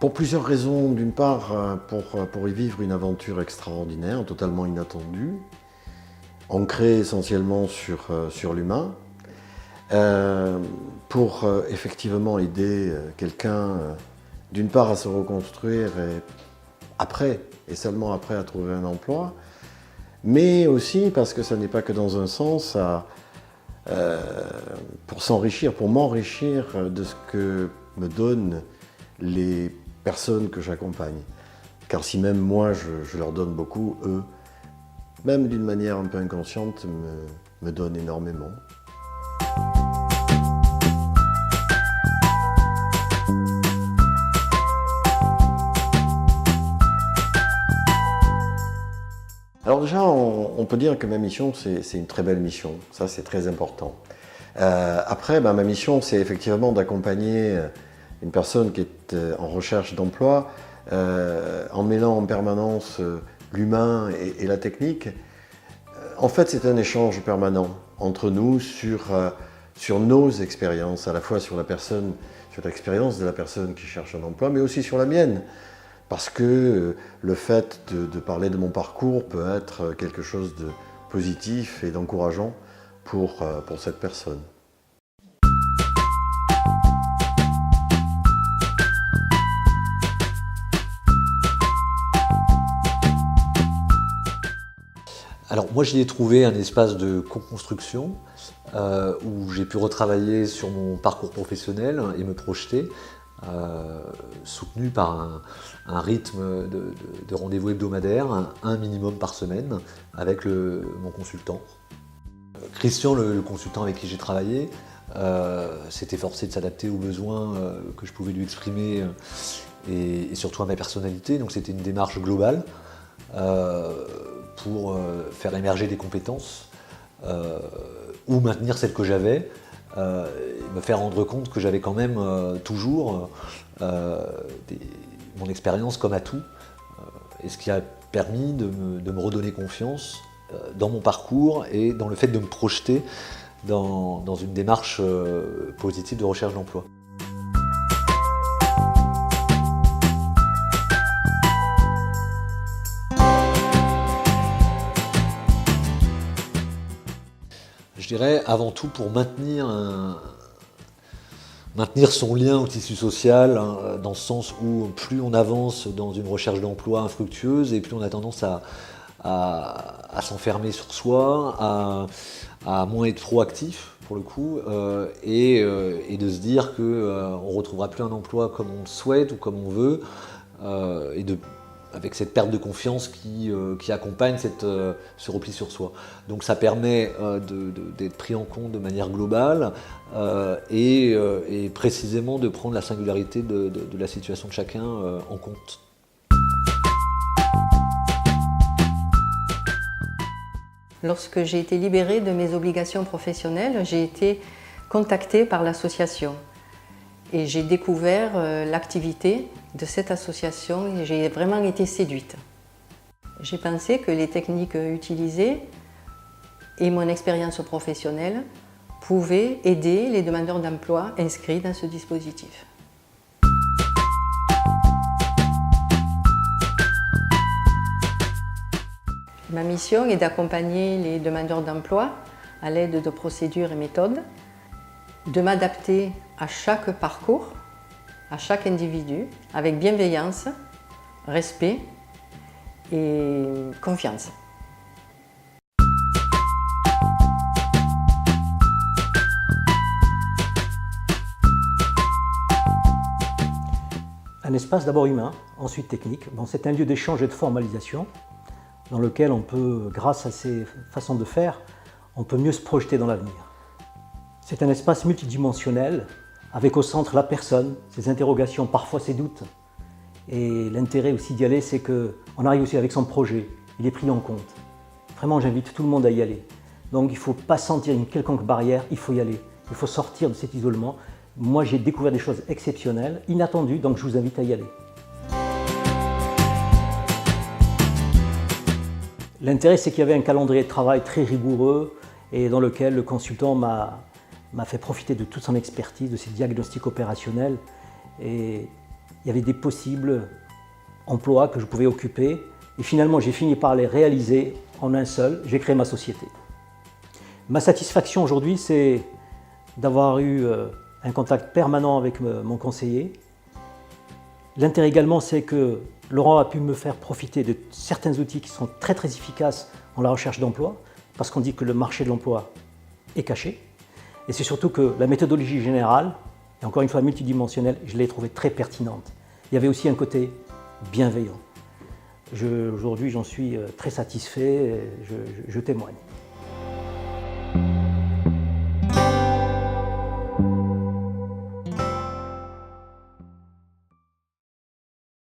Pour plusieurs raisons. D'une part, pour y vivre une aventure extraordinaire, totalement inattendue, ancrée essentiellement sur l'humain, pour effectivement aider quelqu'un, d'une part à se reconstruire et seulement après à trouver un emploi, mais aussi parce que ça n'est pas que dans un sens, pour s'enrichir, pour m'enrichir de ce que me donnent les personnes que j'accompagne. Car si même moi je leur donne beaucoup, eux, même d'une manière un peu inconsciente, me donnent énormément. Alors déjà, on peut dire que ma mission, c'est une très belle mission. Ça, c'est très important. Après, ma mission, c'est effectivement d'accompagner une personne qui est en recherche d'emploi, en mêlant en permanence l'humain et la technique. En fait, c'est un échange permanent entre nous sur nos expériences, à la fois sur l'expérience de la personne qui cherche un emploi, mais aussi sur la mienne. Parce que le fait de parler de mon parcours peut être quelque chose de positif et d'encourageant pour cette personne. Alors moi j'y ai trouvé un espace de co-construction où j'ai pu retravailler sur mon parcours professionnel et me projeter, soutenu par un rythme de rendez-vous hebdomadaire, un minimum par semaine, avec mon consultant. Christian, le consultant avec qui j'ai travaillé, s'est efforcé de s'adapter aux besoins que je pouvais lui exprimer et surtout à ma personnalité, donc c'était une démarche globale pour faire émerger des compétences ou maintenir celles que j'avais, me faire rendre compte que j'avais quand même toujours mon expérience comme atout, et ce qui a permis de me redonner confiance dans mon parcours et dans le fait de me projeter dans une démarche positive de recherche d'emploi. Je dirais avant tout pour maintenir son lien au tissu social, hein, dans ce sens où plus on avance dans une recherche d'emploi infructueuse et plus on a tendance à s'enfermer sur soi, à moins être proactif pour le coup, et de se dire qu'on ne retrouvera plus un emploi comme on le souhaite ou comme on veut, avec cette perte de confiance qui accompagne ce repli sur soi. Donc ça permet d'être pris en compte de manière globale et précisément de prendre la singularité de la situation de chacun en compte. Lorsque j'ai été libérée de mes obligations professionnelles, j'ai été contactée par l'association et j'ai découvert l'activité de cette association et j'ai vraiment été séduite. J'ai pensé que les techniques utilisées et mon expérience professionnelle pouvaient aider les demandeurs d'emploi inscrits dans ce dispositif. Ma mission est d'accompagner les demandeurs d'emploi à l'aide de procédures et méthodes, de m'adapter à chaque parcours, à chaque individu, avec bienveillance, respect et confiance. Un espace d'abord humain, ensuite technique. Bon, c'est un lieu d'échange et de formalisation dans lequel on peut, grâce à ces façons de faire, on peut mieux se projeter dans l'avenir. C'est un espace multidimensionnel, avec au centre la personne, ses interrogations, parfois ses doutes. Et l'intérêt aussi d'y aller, c'est qu'on arrive aussi avec son projet, il est pris en compte. Vraiment, j'invite tout le monde à y aller. Donc il ne faut pas sentir une quelconque barrière, il faut y aller. Il faut sortir de cet isolement. Moi, j'ai découvert des choses exceptionnelles, inattendues, donc je vous invite à y aller. L'intérêt, c'est qu'il y avait un calendrier de travail très rigoureux et dans lequel le consultant m'a fait profiter de toute son expertise, de ses diagnostics opérationnels. Et il y avait des possibles emplois que je pouvais occuper. Et finalement, j'ai fini par les réaliser en un seul. J'ai créé ma société. Ma satisfaction aujourd'hui, c'est d'avoir eu un contact permanent avec mon conseiller. L'intérêt également, c'est que Laurent a pu me faire profiter de certains outils qui sont très très efficaces dans la recherche d'emploi, parce qu'on dit que le marché de l'emploi est caché. Et c'est surtout que la méthodologie générale, et encore une fois multidimensionnelle, je l'ai trouvée très pertinente. Il y avait aussi un côté bienveillant. Aujourd'hui, j'en suis très satisfait, je témoigne.